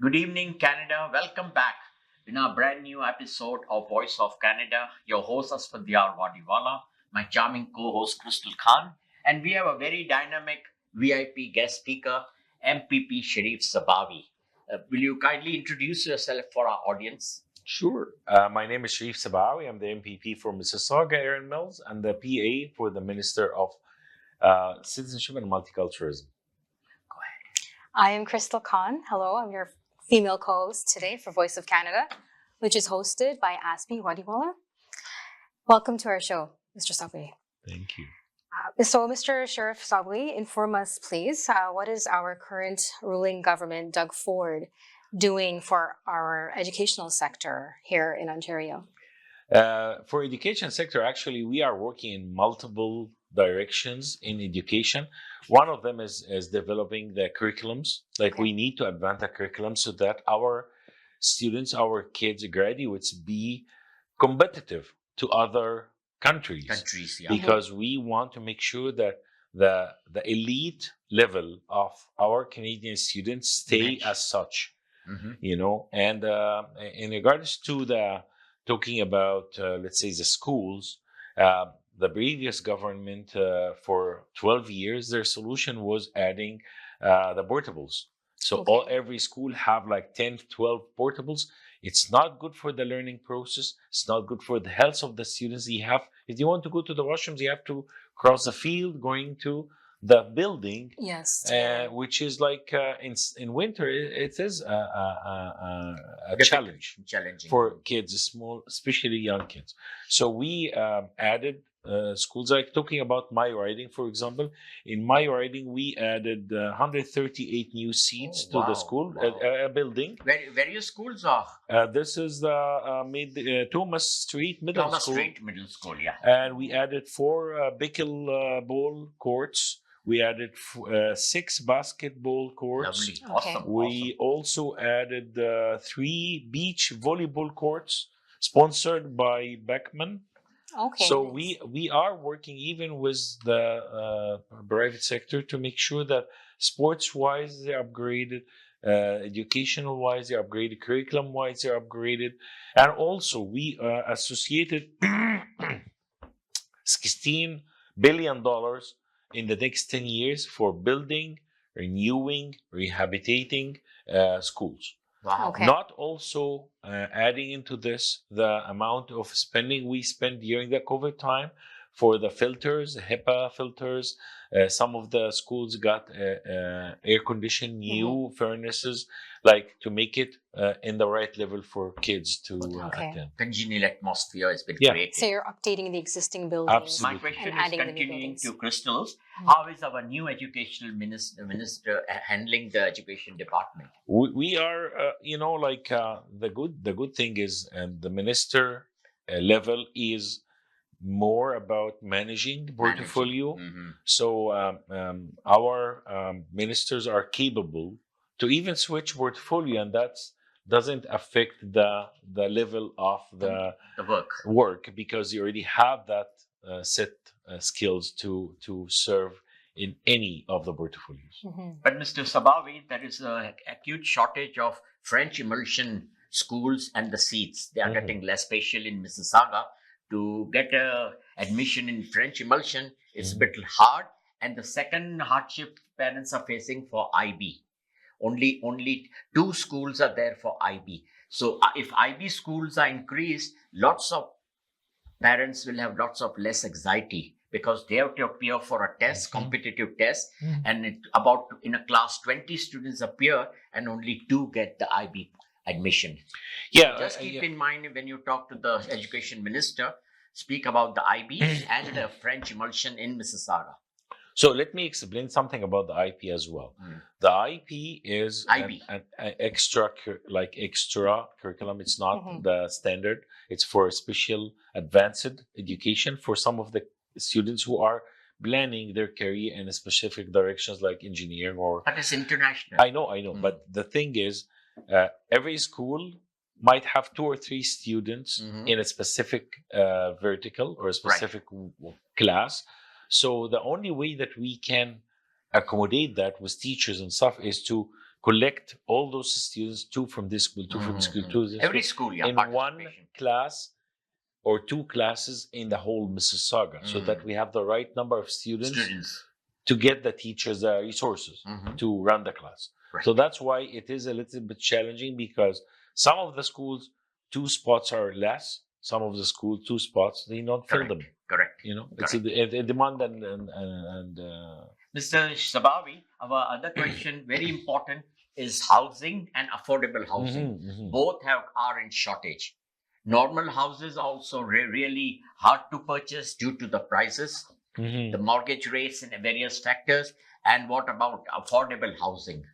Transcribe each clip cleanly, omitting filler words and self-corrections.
Good evening, Canada. Welcome back in our brand new episode of Voice of Canada. Your host Asphandiar Wadiwalla, my charming co-host Crystal Khan, and we have a very dynamic VIP guest speaker, MPP Sheref Sabawy. Will you kindly introduce yourself for our audience? Sure. My name is Sheref Sabawy. I'm the MPP for Missisaauga, Erin Mills, and the PA for the Minister of Citizenship and Multiculturalism. Go ahead. I am Crystal Khan. Hello, I'm your female co-host today for Voice of Canada, which is hosted by Wadiwalla. Welcome to our show, Mr. Sabawy. Thank you. So, Mr. Sheref Sabawy, inform us, please. What is our current ruling government, Doug Ford, doing for our educational sector here in Ontario? For education sector, actually, we are working in multiple directions in education. One of them is developing the curriculums. Like we need to advance the curriculum so that our students, our kids, graduates be competitive to other countries. Yeah. Because we want to make sure that the elite level of our Canadian students stay Match. as such. Mhm. And in regards to the talking about let's say the schools, the previous government for 12 years their solution was adding the portables. So every school have like 10 12 portables. It's not good for the learning process. It's not good for the health of the students. If you want to go to the washrooms, you have to cross the field going to the building. Yes. Which is like in winter, it is a challenge Challenging for kids, small, especially young kids. So we added schools, like talking about my riding, for example. In my riding, we added 138 new seats to the school, building. Where your schools are? This is the Thomas Street Middle Thomas School. Street Middle School, yeah. And we added 4 ball courts. We added 6 basketball courts. Lovely. Okay. Awesome. We also added 3 beach volleyball courts sponsored by Beckman. Okay. So we are working even with the private sector to make sure that sports-wise they're upgraded, educational-wise they're upgraded, curriculum-wise they're upgraded, and also we associated $16 billion in the next 10 years for building, renewing, rehabilitating schools. Wow. Okay. Not also adding into this the amount of spending we spent during the COVID time for the filters, HEPA filters. Some of the schools got air conditioned new furnaces, like to make it in the right level for kids to attend. Congenial atmosphere has been Yeah. created. So you're updating the existing buildings. Absolutely. My question And is adding the new continuing buildings. to Crystal's. How is our new educational minister handling the education department? We are, the good thing is, and the minister level is more about managing the portfolio. So our ministers are capable to even switch portfolio, and that doesn't affect the level of the work. because you already have that set skills to serve in any of the portfolios. But Mr. Sabawy, there is an acute shortage of French immersion schools and the seats. They are getting less, especially in Missisaauga. To get a admission in French immersion is a bit hard. And the second hardship parents are facing for IB. Only 2 schools are there for IB. So if IB schools are increased, lots of parents will have lots of less anxiety because they have to appear for a test, competitive test, and in a class 20 students appear and only 2 get the IB admission. Yeah, just keep in mind when you talk to the education minister, speak about the IB and the French immersion in Missisaauga. So let me explain something about the IP as well. The IP is an extra curriculum. It's not the standard. It's for special advanced education for some of the students who are planning their career in a specific directions like engineering or. But it's international. I know. But the thing is, every school might have 2 or 3 students in a specific vertical or a specific class. So the only way that we can accommodate that with teachers and stuff is to collect all those students, two from this school, two from this school, two from this Every school, school, yeah, in one participation. class or two classes in the whole Mississauga, so that we have the right number of students to get the teachers the resources to run the class. Right. So that's why it is a little bit challenging, because some of the schools, 2 spots are less. Some of the schools, 2 spots, they not fill them. Correct. You know, it's a demand and Mr. Sabawy, our other question, very important, is housing and affordable housing. Both are in shortage. Normal houses also really hard to purchase due to the prices, the mortgage rates and various factors. And what about affordable housing?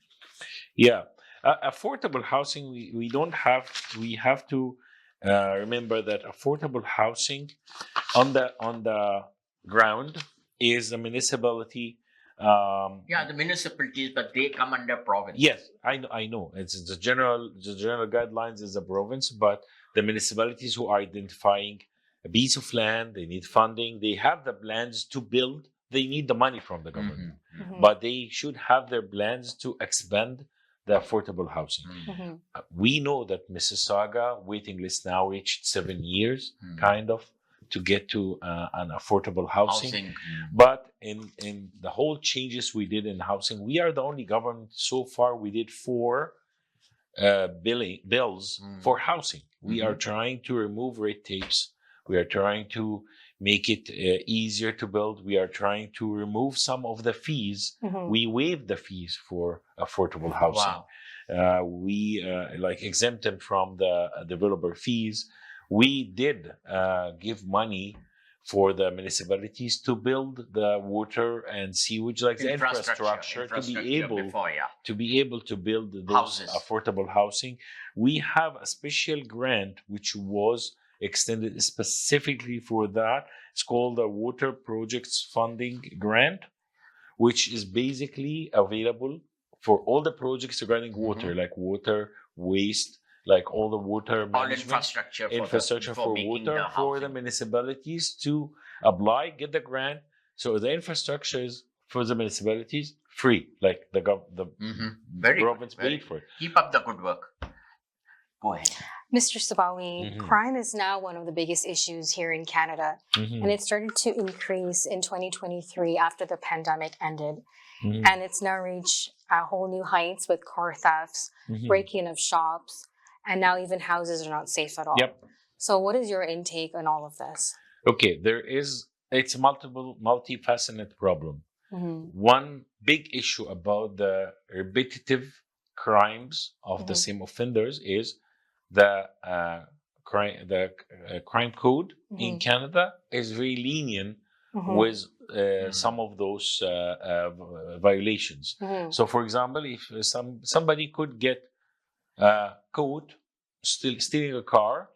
Yeah, affordable housing. We don't have. We have to remember that affordable housing on the ground is a municipality. The municipalities, but they come under province. Yes, I know. It's the general guidelines is the province, but the municipalities who are identifying a piece of land, they need funding, they have the plans to build, they need the money from the government. But they should have their plans to expand the affordable housing. We know that Missisaauga waiting list now reached 7 years, kind of, to get to an affordable housing. But in the whole changes we did in housing, we are the only government so far. We did 4 bills for housing. We are trying to remove red tapes. We are trying to make it easier to build. We are trying to remove some of the fees. We waive the fees for affordable housing. We exempt them from the developer fees. We did give money for the municipalities to build the water and sewage, like the infrastructure to be able to build those houses. Affordable housing. We have a special grant which was extended specifically for that. It's called the Water Projects Funding Grant, which is basically available for all the projects regarding water, like water, waste, like all the water management, infrastructure for water for the municipalities to apply, get the grant. So the infrastructure is for the municipalities free, like the province paid for it. Keep up the good work. Go ahead. Mr. Sabawy, crime is now one of the biggest issues here in Canada, and it started to increase in 2023 after the pandemic ended. And it's now reached whole new heights with car thefts, breaking of shops, and now even houses are not safe at all. So what is your intake on all of this? Okay, it's a multifaceted problem. One big issue about the repetitive crimes of the same offenders is the crime code in Canada is very lenient with some of those violations. So, for example, if somebody could get caught stealing a car,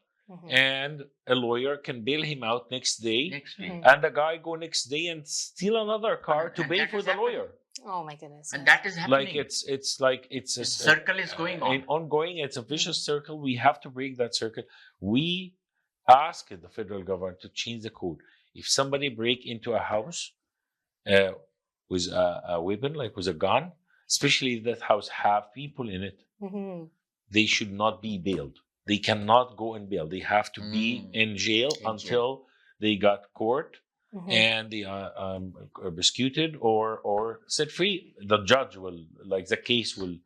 and a lawyer can bail him out next day, and the guy go next day and steal another car to pay for the lawyer. Oh my goodness! And that is happening. Like it's a circle is going on. Ongoing. It's a vicious circle. We have to break that circle. We ask the federal government to change the code. If somebody break into a house with a weapon, like with a gun, especially if that house have people in it, they should not be bailed. They cannot go in bail. They have to be in jail until they got court and they are prosecuted or set free. The judge will, like the case will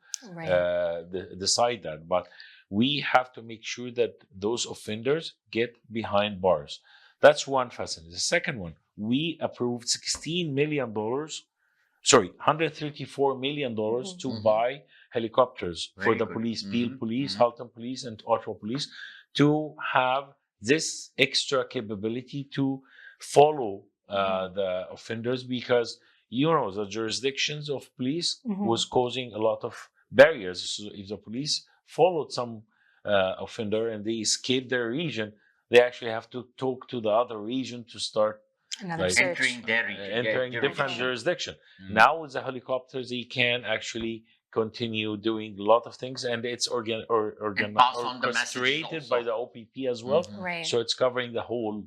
decide that. But we have to make sure that those offenders get behind bars. That's one facet. The second one, we approved $134 million to buy helicopters for the police, Peel Police, Halton Police, and Ottawa Police, to have this extra capability to follow the offenders, because the jurisdictions of police was causing a lot of barriers. So if the police followed some offender and they escaped their region, they actually have to talk to the other region to start entering their region, entering different jurisdiction. Now with the helicopters, they can actually continue doing a lot of things, and it's orchestrated by the OPP as well. So it's covering the whole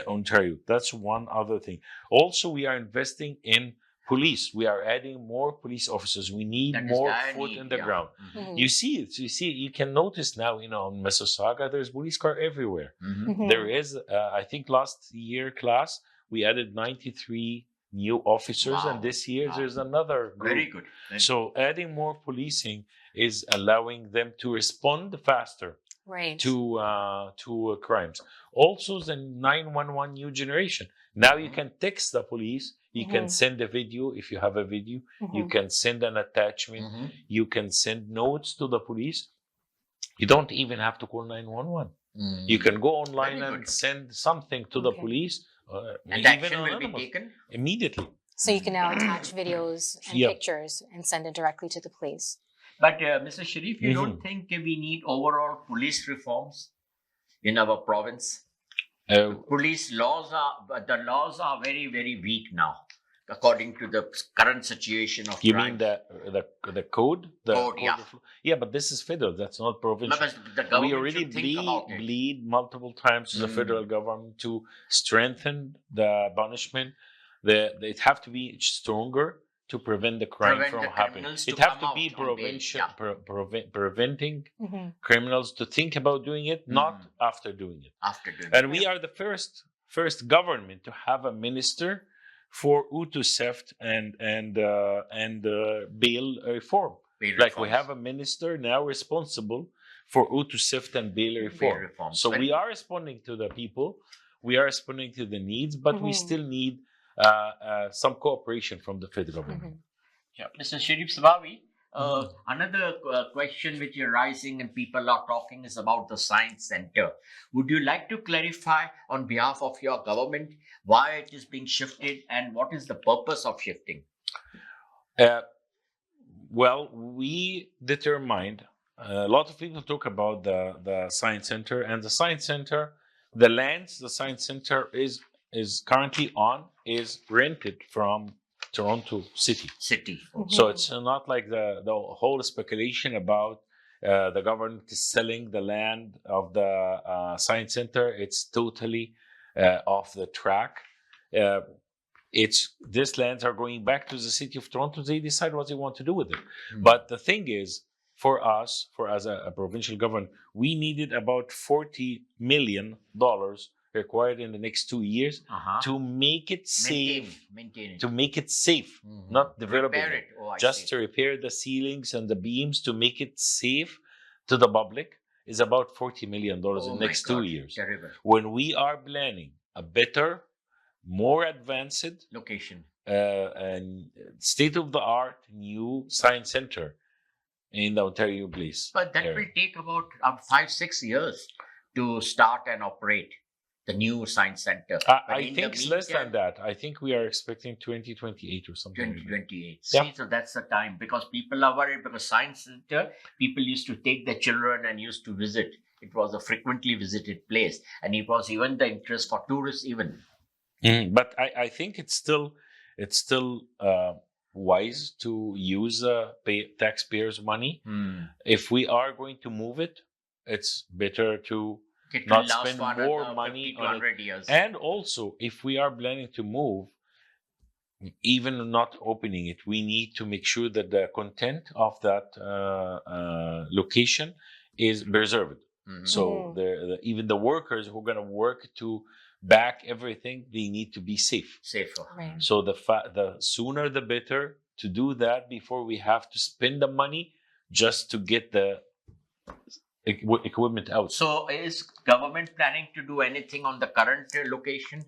Ontario. That's one other thing. Also, we are investing in Police, we are adding more police officers. We need That is more dire foot need, in the yeah. ground. You see it. You can notice now, in Missisaauga, there's police car everywhere. There is, I think last year class, we added 93 new officers, Wow. and this year there's another group. Very good. So adding more policing is allowing them to respond faster Right. to crimes. Also, the 911 new generation. Now you can text the police. You can send a video if you have a video. You can send an attachment. You can send notes to the police. You don't even have to call 911. You can go online and send something to the police. And action will be taken immediately. So you can now attach videos and pictures and send it directly to the police. But Mr. Sheref, you don't think we need overall police reforms in our province? Police laws are very, very weak now, according to the current situation of You crime. mean the code? The Code, yeah. Yeah, but this is federal. That's not provincial. No, but the government We already should think about it. bleed multiple times to the federal government to strengthen the punishment. It have to be stronger to prevent the crime from happening. It have to be preventing criminals to think about doing it, not after doing it. And we are the first government to have a minister for Utu theft and bail reform. We have a minister now responsible for Utu theft and bail reform. So we are responding to the people, we are responding to the needs, but we still need some cooperation from the federal government. Yeah. Mr. Sheref Sabawy, another question which is rising and people are talking is about the science center. Would you like to clarify on behalf of your government why it is being shifted and what is the purpose of shifting? Well, we determined, a lot of people talk about the science center, and the science center, the lands the science center is currently on is rented from Toronto City. So it's not like the whole speculation about the government is selling the land of the science center. It's totally off the track. These lands are going back to the city of Toronto. They decide what they want to do with it. But the thing is, for us, as a provincial government, we needed about $40 million required in the next 2 years to make it safe. Maintain it. To make it safe, not develop Repair it. it. Just to repair the ceilings and the beams to make it safe to the public is about $40 million in the next 2 years. Terrible. When we are planning a better, more advanced Location. And state-of-the-art new science center in the Ontario Place. But that will take about 5-6 years to start and operate the new science center. I think it's less than that. I think we are expecting 2028 or something. 2028. Yeah. See, so that's the time, because people are worried, because science center, people used to take their children and used to visit. It was a frequently visited place, and it was even the interest for tourists even. But I think it's still wise to use taxpayers' money. If we are going to move it, it's better to not spend more money on it. Years. And also, if we are planning to move, even not opening it, we need to make sure that the content of that location is preserved. So even the workers who are going to work to back everything, they need to be safer. Right. So the sooner the better to do that before we have to spend the money just to get the equipment out. So is government planning to do anything on the current location?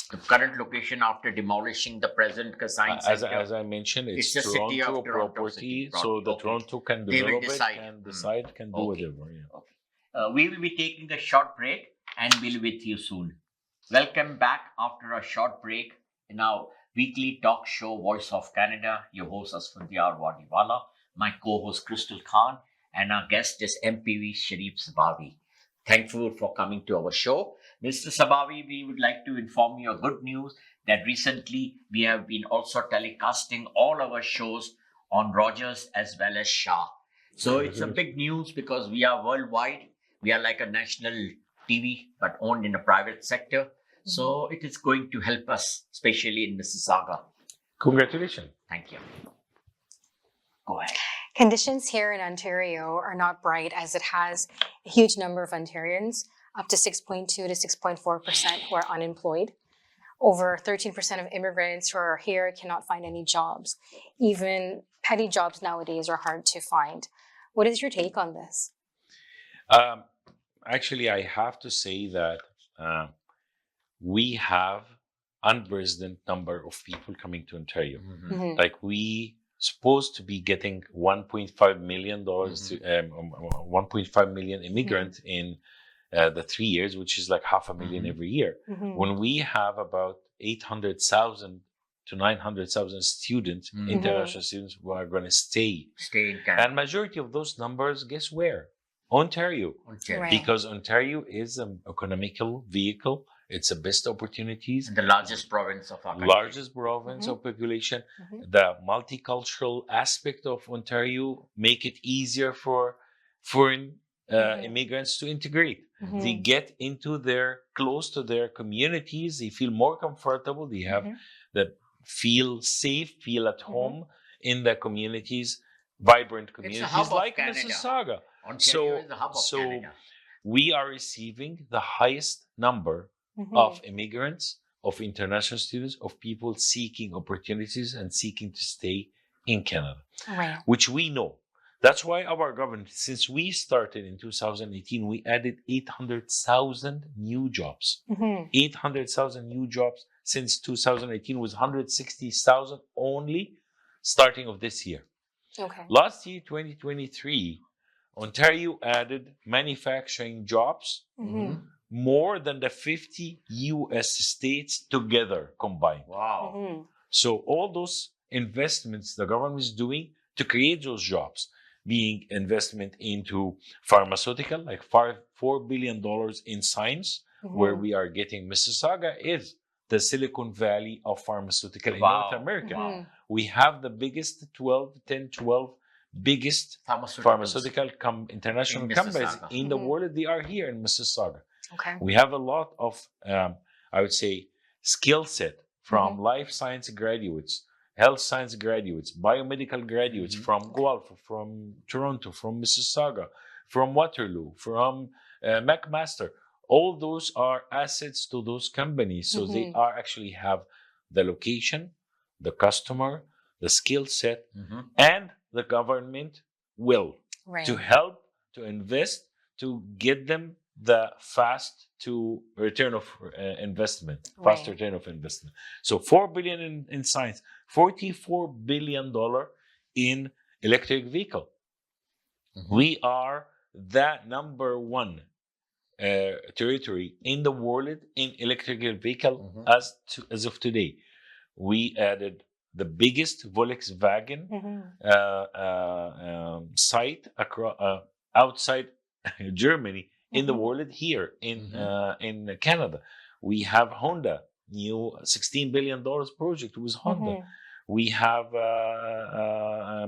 The current location after demolishing the present science center? As I mentioned, it's the city of Toronto property, city. so the Toronto can develop it and decide, can do whatever. Yeah. Okay. We will be taking a short break and we'll be with you soon. Welcome back after a short break in our weekly talk show, Voice of Canada. Your host Asphandiar Wadiwalla, my co-host Crystal Khan, and our guest is MPP Sheref Sabawy. Thankful for coming to our show. Mr. Sabawy, we would like to inform you of good news that recently we have been also telecasting all our shows on Rogers as well as Shah. So it's a big news because we are worldwide. We are like a national TV, but owned in a private sector. So it is going to help us, especially in Missisaauga. Congratulations. Thank you. Go ahead. Conditions here in Ontario are not bright, as it has a huge number of Ontarians, up to 6.2 to 6.4%, who are unemployed. Over 13% of immigrants who are here cannot find any jobs. Even petty jobs nowadays are hard to find. What is your take on this? Actually, I have to say that we have unprecedented number of people coming to Ontario. Like we supposed to be getting $1.5 million, 1.5 million immigrants in the 3 years, which is like 500,000 every year. When we have about 800,000 to 900,000 students, international students, who are going to stay in Canada. And majority of those numbers, guess where? Ontario. Right. Because Ontario is an economical vehicle. It's the best opportunities. And the largest province of our country. Largest province of population. The multicultural aspect of Ontario make it easier for foreign immigrants to integrate. They get into close to their communities. They feel more comfortable. They have feel safe, feel at home in the communities, vibrant communities like Missisaauga. Ontario is the hub of Canada. We are receiving the highest number of immigrants, of international students, of people seeking opportunities and seeking to stay in Canada, which we know. That's why our government, since we started in 2018, we added 800,000 new jobs. 800,000 new jobs since 2018, was 160,000 only starting of this year. Last year, 2023, Ontario added manufacturing jobs more than the 50 U.S. states together combined. Wow. So all those investments the government is doing to create those jobs, being investment into pharmaceutical, like $4 billion in science, where we are getting Missisaauga is the Silicon Valley of pharmaceutical in North America. We have the biggest 12 biggest pharmaceutical international companies in the world. They are here in Missisaauga. We have a lot of, I would say, skill set from life science graduates, health science graduates, biomedical graduates from Guelph, from Toronto, from Missisaauga, from Waterloo, from McMaster. All those are assets to those companies. So they are actually have the location, the customer, the skill set, and the government will to help, to invest, to get them the fast return of investment, fast return of investment. So $4 billion in science, $44 billion in electric vehicle. We are the number one territory in the world in electric vehicle as of today. We added the biggest Volkswagen site outside Germany in the world here in Canada. We have Honda, new $16 billion project with Honda. We have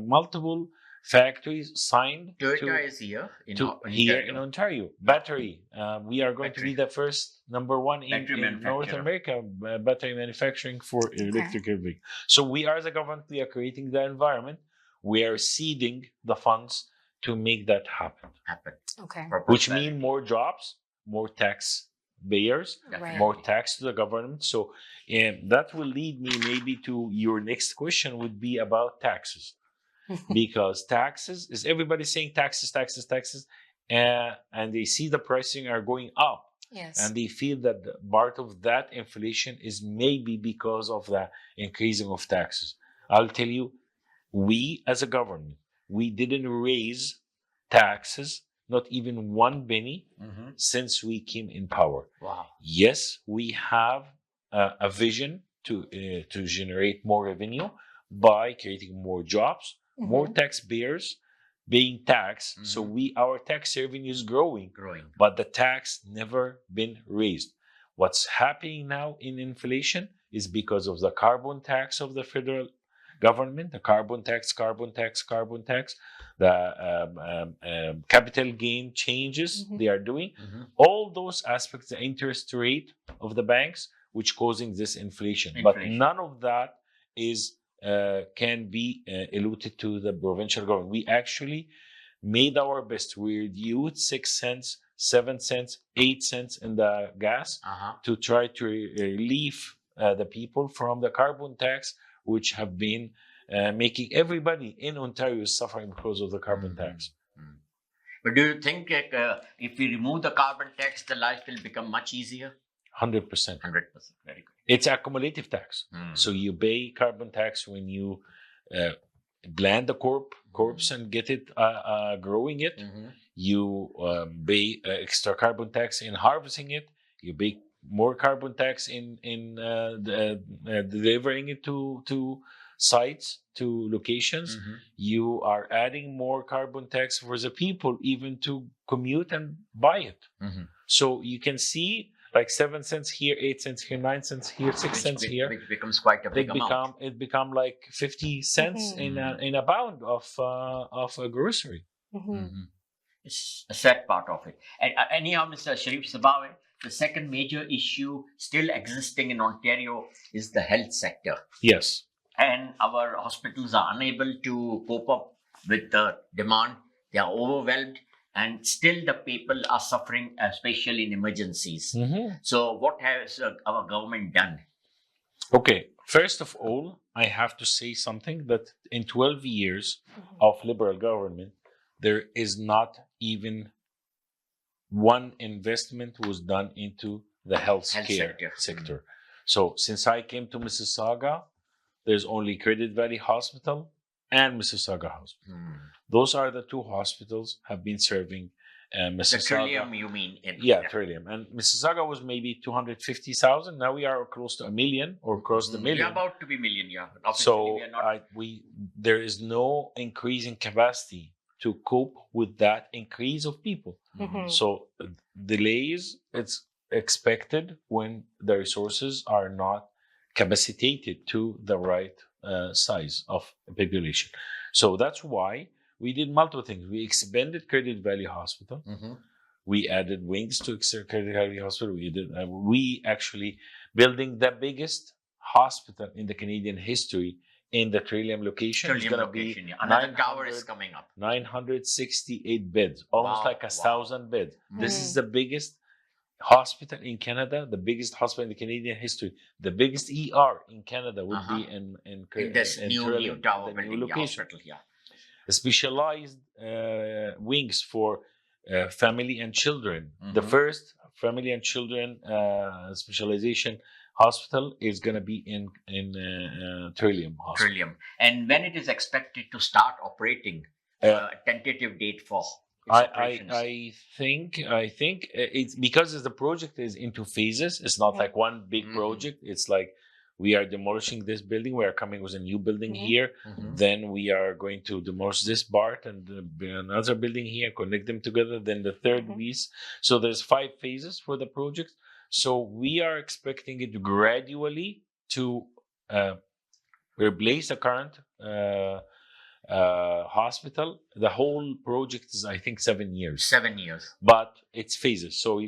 multiple factories signed. Toyota is here in Ontario. Battery. We are going to be the first number one in North America battery manufacturing for electric vehicle. So we are the government. We are creating the environment. We are seeding the funds to make that happen. Which means more jobs, more tax payers, more tax to the government. So that will lead me maybe to your next question would be about taxes. Because taxes is everybody saying taxes, and they see the pricing are going up. And they feel that part of that inflation is maybe because of the increasing of taxes. I'll tell you, we as a government, we didn't raise taxes, not even one penny, since we came in power. Yes, we have a vision to generate more revenue by creating more jobs, more taxpayers paying tax. So our tax revenue is growing, but the tax never been raised. What's happening now in inflation is because of the carbon tax of the federal government, the carbon tax, the capital gain changes they are doing. All those aspects, the interest rate of the banks, which causing this inflation. But none of that is can be allotted to the provincial government. We actually made our best. We reduced 6 cents, 7 cents, 8 cents in the gas to try to relieve the people from the carbon tax, which have been making everybody in Ontario suffering because of the carbon tax. But do you think if we remove the carbon tax, the life will become much easier? 100%. 100%. Very good. It's a cumulative tax. So you pay carbon tax when you plant the corpse and get it growing it. You pay extra carbon tax in harvesting it. You pay more carbon tax in delivering it to sites, to locations. You are adding more carbon tax for the people even to commute and buy it. So you can see like 7 cents here, 8 cents here, 9 cents here, 6 cents here. Which becomes quite a big amount. It become like 50 cents in a pound of a grocery. It's a sad part of it. And anyhow, Mr. Sheref Sabawy, the second major issue still existing in Ontario is the health sector. Yes. And our hospitals are unable to cope up with the demand. They are overwhelmed. And still the people are suffering, especially in emergencies. So what has our government done? Okay, first of all, I have to say something that in 12 years of Liberal government, there is not even one investment was done into the health care sector. So since I came to Missisaauga, there's only Credit Valley Hospital and Missisaauga Hospital. Those are the two hospitals have been serving Missisaauga. The Trillium, you mean? Trillium. And Missisaauga was maybe 250,000. Now we are close to 1 million or close to 1 million. We're about to be million, So there is no increase in capacity to cope with that increase of people. So delays, it's expected when the resources are not capacitated to the right size of population. So that's why we did multiple things. We expanded Credit Valley Hospital. We added wings to Credit Valley Hospital. We actually building the biggest hospital in the Canadian history in the Trillium location. It's going to be another tower is coming up. 968 beds, almost like 1,000 beds. This is the biggest hospital in Canada, the biggest hospital in the Canadian history. The biggest ER in Canada would be in this new Trillium, tower the building, new location. Hospital, Specialized wings for family and children. The first family and children specialization hospital is going to be in Trillium Hospital. Trillium. And when it is expected to start operating, tentative date for I think it's because the project is into phases. It's not like one big project. It's like we are demolishing this building. We are coming with a new building here. Then we are going to demolish this part and another building here, connect them together. Then the third piece. So there's 5 phases for the project. So we are expecting it gradually to replace the current hospital. The whole project is, I think, 7 years. 7 years. But it's phases. So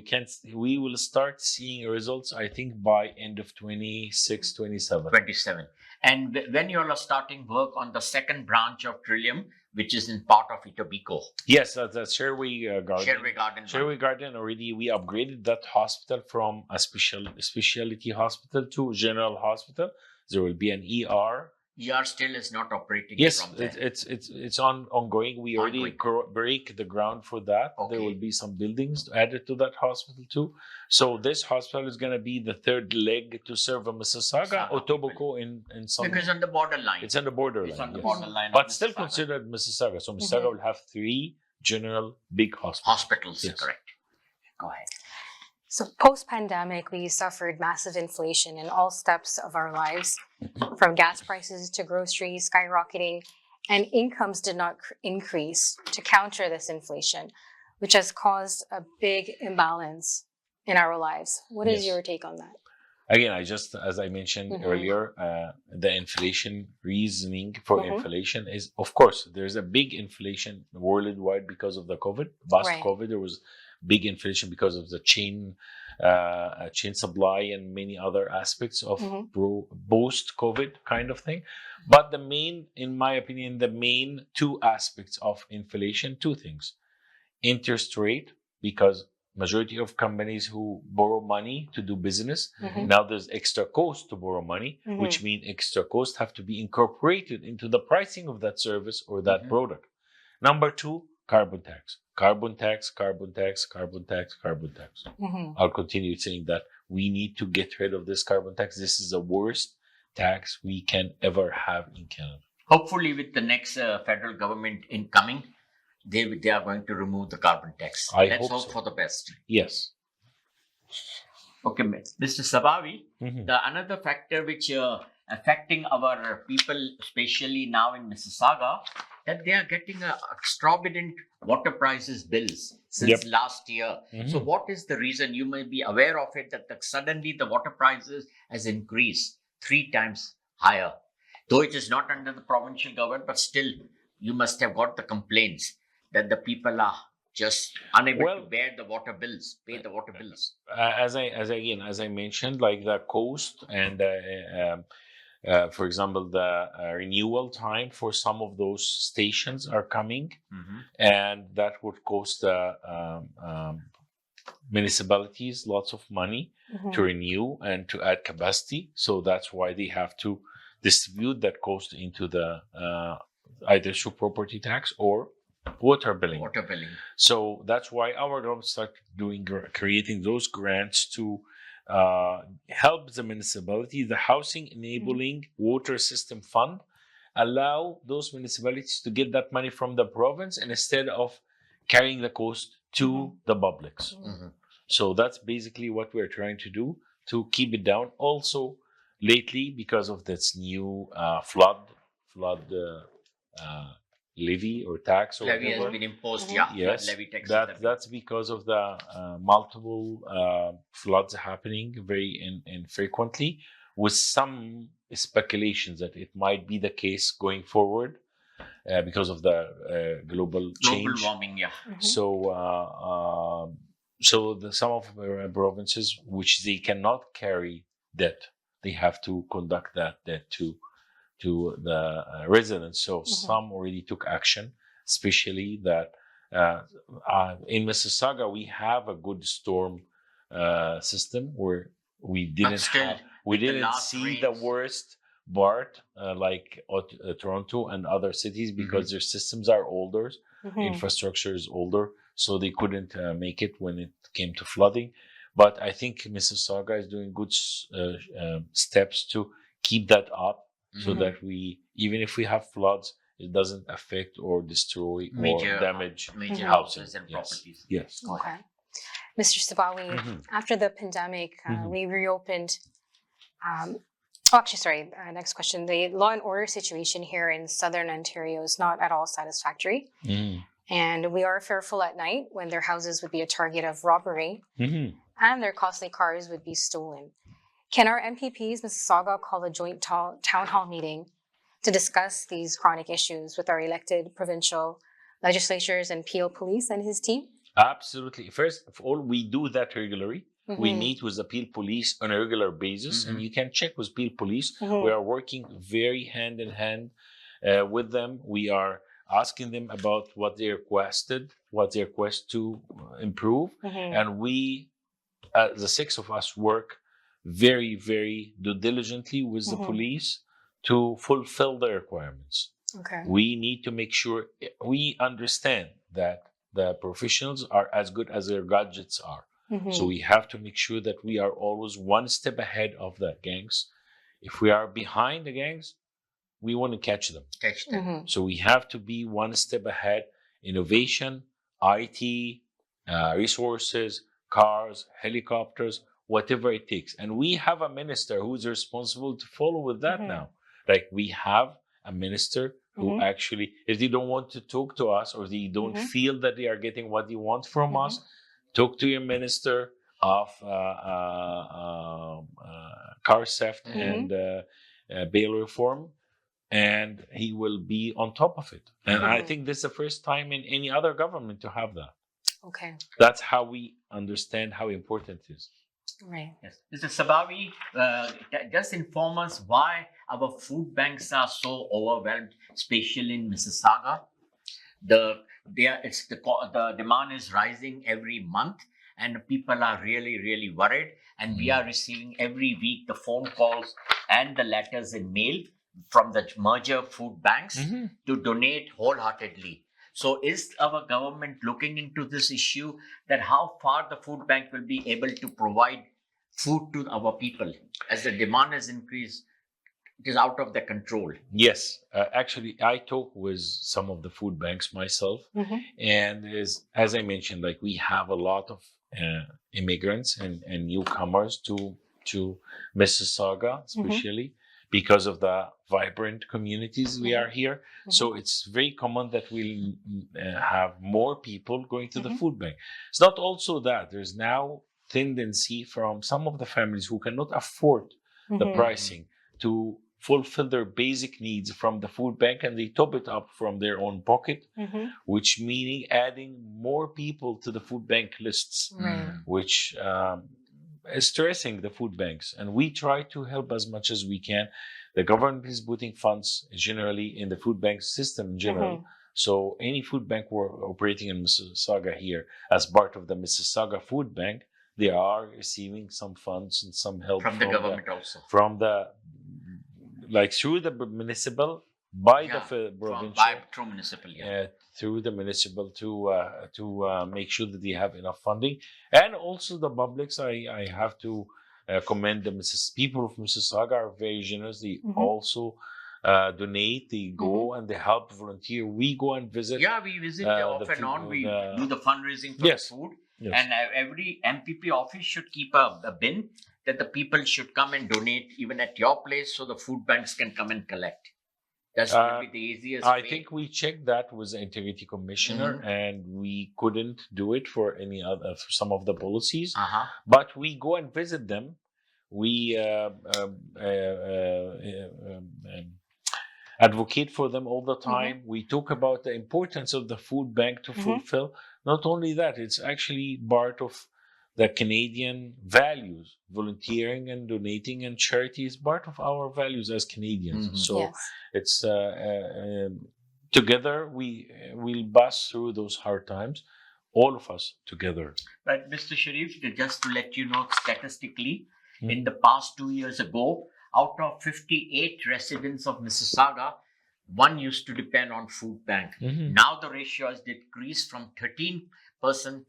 we will start seeing results, I think, by end of 26, 27. 27. And when you are starting work on the second branch of Trillium, which is in part of Etobicoke. Yes, that's Sherway Garden. Sherway Garden already, we upgraded that hospital from a specialty hospital to general hospital. There will be an ER. ER still is not operating. Yes, from there. it's ongoing. We already break the ground for that. There will be some buildings added to that hospital too. So this hospital is going to be the third leg to serve a Missisaauga, Etobicoke in some. Because on the borderline. It's on the borderline. It's on the borderline. But still considered Missisaauga. So Missisaauga will have 3 general big hospitals. Yes. Correct. Go ahead. So post-pandemic, we suffered massive inflation in all steps of our lives, from gas prices to groceries skyrocketing, and incomes did not increase to counter this inflation, which has caused a big imbalance in our lives. What is your take on that? Again, as I mentioned earlier, the inflation reasoning for inflation is, of course, there's a big inflation worldwide because of the COVID. COVID, there was big inflation because of the chain chain supply and many other aspects of Mhm. post-COVID kind of thing. But in my opinion, the main two aspects of inflation, two things: interest rate, because majority of companies who borrow money to do business, Mhm. now there's extra cost to borrow money, Mhm. which means extra costs have to be incorporated into the pricing of that service or that product. Number two, carbon tax. Carbon tax, carbon tax, carbon tax, carbon tax. Mhm. I'll continue saying that we need to get rid of this carbon tax. This is the worst tax we can ever have in Canada. Hopefully, with the next federal government incoming, they are going to remove the carbon tax. Let's hope so. for the best. Yes. Okay, Mr. Sabawy, Mhm. the another factor which affecting our people, especially now in Mississauga, that they are getting exorbitant water prices bills since Yep. last year. So, Mhm. what is the reason? You may be aware of it that suddenly the water prices has increased 3 times higher. Though it is not under the provincial government, but still, you must have got the complaints that the people are just unable to bear the water bills, pay the water bills. As I mentioned, like the cost and for example, the renewal time for some of those stations are coming, and that would cost municipalities lots of money to renew and to add capacity. So that's why they have to distribute that cost into the either through property tax or water billing. Water billing. So that's why our government started creating those grants to help the municipality. The Housing Enabling Water System Fund allow those municipalities to get that money from the province, and instead of carrying the cost to the publics. So that's basically what we're trying to do to keep it down. Also, lately, because of this new flood levy or tax or Levy whatever. has been imposed, Yes, levy tax. that's because of the multiple floods happening very infrequently, with some speculations that it might be the case going forward because of the global change. warming, So some of the provinces which they cannot carry debt, they have to conduct that debt to the residents. So some already took action, especially that in Mississauga we have a good storm system where we didn't see the worst part like Toronto and other cities, because their systems are older, infrastructure is older, so they couldn't make it when it came to flooding. But I think Mississauga is doing good steps to keep that up, so that we, even if we have floods, it doesn't affect or destroy or damage major housing houses and Yes. properties. Yes. Okay. Mr. Sabawy, after the pandemic, we reopened. Next question. The law and order situation here in Southern Ontario is not at all satisfactory. And we are fearful at night when their houses would be a target of robbery and their costly cars would be stolen. Can our MPPs, Mississauga, call a joint town hall meeting to discuss these chronic issues with our elected provincial legislatures and Peel Police and his team? Absolutely. First of all, we do that regularly. We meet with the Peel Police on a regular basis, and you can check with Peel Police. We are working very hand in hand with them. We are asking them about what they requested, what they request to improve, and we, the six of us, work very, very diligently with the police to fulfill the requirements. Okay. We need to make sure we understand that the professionals are as good as their gadgets are. So we have to make sure that we are always one step ahead of the gangs. If we are behind the gangs, we want to catch them. So we have to be one step ahead. Innovation, IT, resources, cars, helicopters, whatever it takes. And we have a minister who's responsible to follow with that now. Like, we have a minister who actually, if they don't want to talk to us or they don't feel that they are getting what they want from us, talk to your minister of car theft and bail reform, and he will be on top of it. And I think this is the first time in any other government to have that. Okay. That's how we understand how important it is. Right. Yes. Mr. Sabawy, just inform us why our food banks are so overwhelmed, especially in Mississauga. The demand is rising every month, and people are really worried. And we are receiving every week the phone calls and the letters in mail from the merger food banks to donate wholeheartedly. So, is our government looking into this issue, that how far the food bank will be able to provide food to our people as the demand has increased? It is out of their control. Yes, actually, I talk with some of the food banks myself, and as I mentioned, like we have a lot of immigrants and newcomers to Mississauga, especially because of the vibrant communities we are here. So it's very common that we'll have more people going to the food bank. It's not also that there's now tendency from some of the families who cannot afford the pricing to fulfill their basic needs from the food bank, and they top it up from their own pocket, which meaning adding more people to the food bank lists, which is stressing the food banks. And we try to help as much as we can. The government is putting funds generally in the food bank system in general. So any food bank we're operating in Mississauga here as part of the Mississauga Food Bank, they are receiving some funds and some help from the government also. From the like through the municipal by the provincial, through municipal, through the municipal to make sure that they have enough funding, and also the publics. I have to commend the people of Mississauga are very generous. They also donate. They go and they help volunteer. We go and visit. Yeah, we visit off and on. We do the fundraising for the food, and every MPP office should keep a bin that the people should come and donate even at your place, so the food banks can come and collect. That's maybe the easiest I way. think we checked that with the Integrity Commissioner, and we couldn't do it for any other, for some of the policies. But we go and visit them. We advocate for them all the time. We talk about the importance of the food bank to fulfill. Not only that, it's actually part of the Canadian values. Volunteering and donating and charity is part of our values as Canadians. So it's together we'll pass through those hard times, all of us together. But Mr. Sheref, just to let you know, statistically, in the past 2 years ago, out of 58 residents of Mississauga, one used to depend on food bank. Now the ratio has decreased from 13%.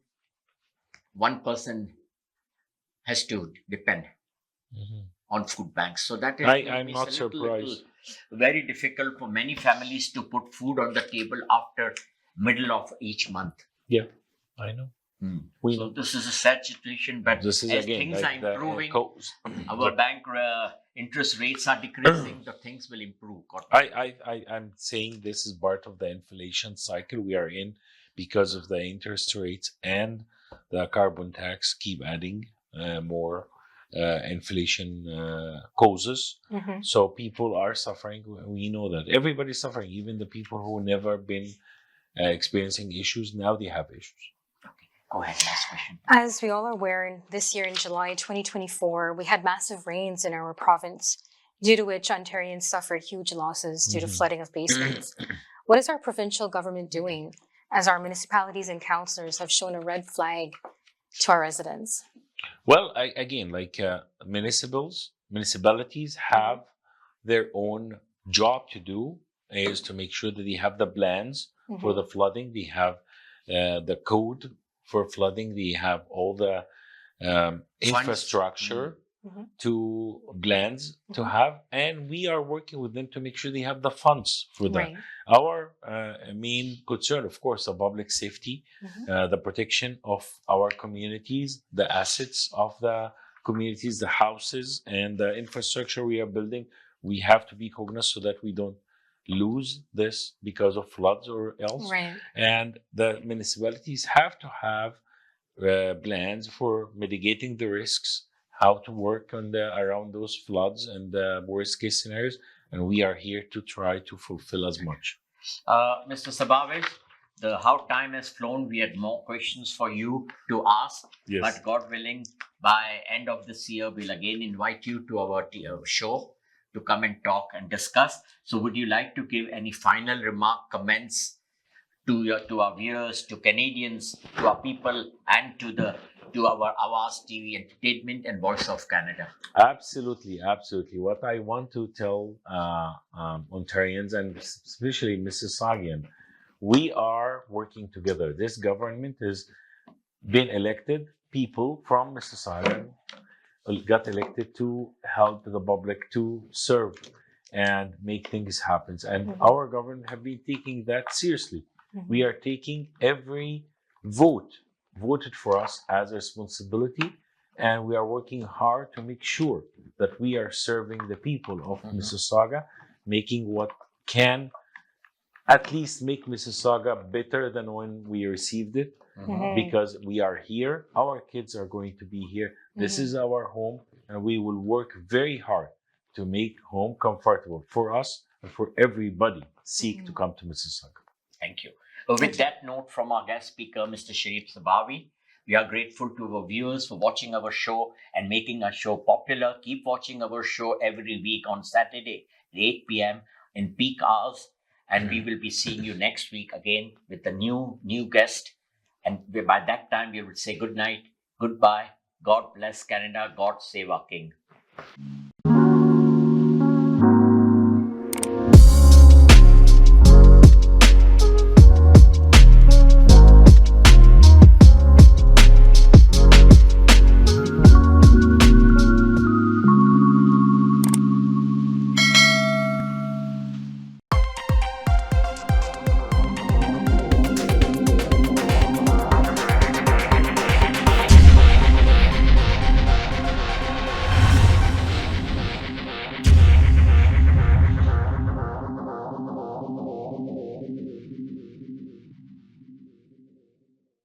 One person has to depend on food banks. So that is I'm not surprised. Very difficult for many families to put food on the table after middle of each month. Yeah, I know. So this is a sad situation, but this is, as again, things like are improving, our bank interest rates are decreasing, the things will improve. I'm saying this is part of the inflation cycle we are in because of the interest rates, and the carbon tax keep adding more inflation causes. So people are suffering. We know that everybody's suffering, even the people who never been experiencing issues. Now they have issues. Go ahead, last question. As we all are aware, this year in July 2024, we had massive rains in our province, due to which Ontarians suffered huge losses due to flooding of basements. What is our provincial government doing, as our municipalities and councillors have shown a red flag to our residents? Well, again, like municipalities have their own job to do, is to make sure that they have the plans for the flooding. They have the code for flooding. They have all the infrastructure to plans to have, and we are working with them to make sure they have the funds for that. Our main concern, of course, the public safety, the protection of our communities, the assets of the communities, the houses, and the infrastructure we are building. We have to be cognizant so that we don't lose this because of floods or else. And the municipalities have to have plans for mitigating the risks, how to work on around those floods and the worst case scenarios. And we are here to try to fulfill as much. Mr. Sabawy, how time has flown. We had more questions for you to ask, but God willing, by end of this year, we'll again invite you to our show to come and talk and discuss. So would you like to give any final remark, comments to our viewers, to Canadians, to our people, and to our Awaz TV Entertainment and Voice of Canada? Absolutely, absolutely. What I want to tell Ontarians and especially Mississaugan, we are working together. This government has been elected. People from Mississauga got elected to help the public to serve and make things happen. And our government have been taking that seriously. We are taking every voted for us as a responsibility, and we are working hard to make sure that we are serving the people of Mississauga, making what can at least make Mississauga better than when we received it, because we are here. Our kids are going to be here. This is our home, and we will work very hard to make home comfortable for us and for everybody seek to come to Mississauga. Thank you. With that note from our guest speaker, Mr. Sheref Sabawy, we are grateful to our viewers for watching our show and making our show popular. Keep watching our show every week on Saturday at 8 p.m. in peak hours. And we will be seeing you next week again with a new guest. And by that time, we will say good night, goodbye, God bless Canada, God save our King.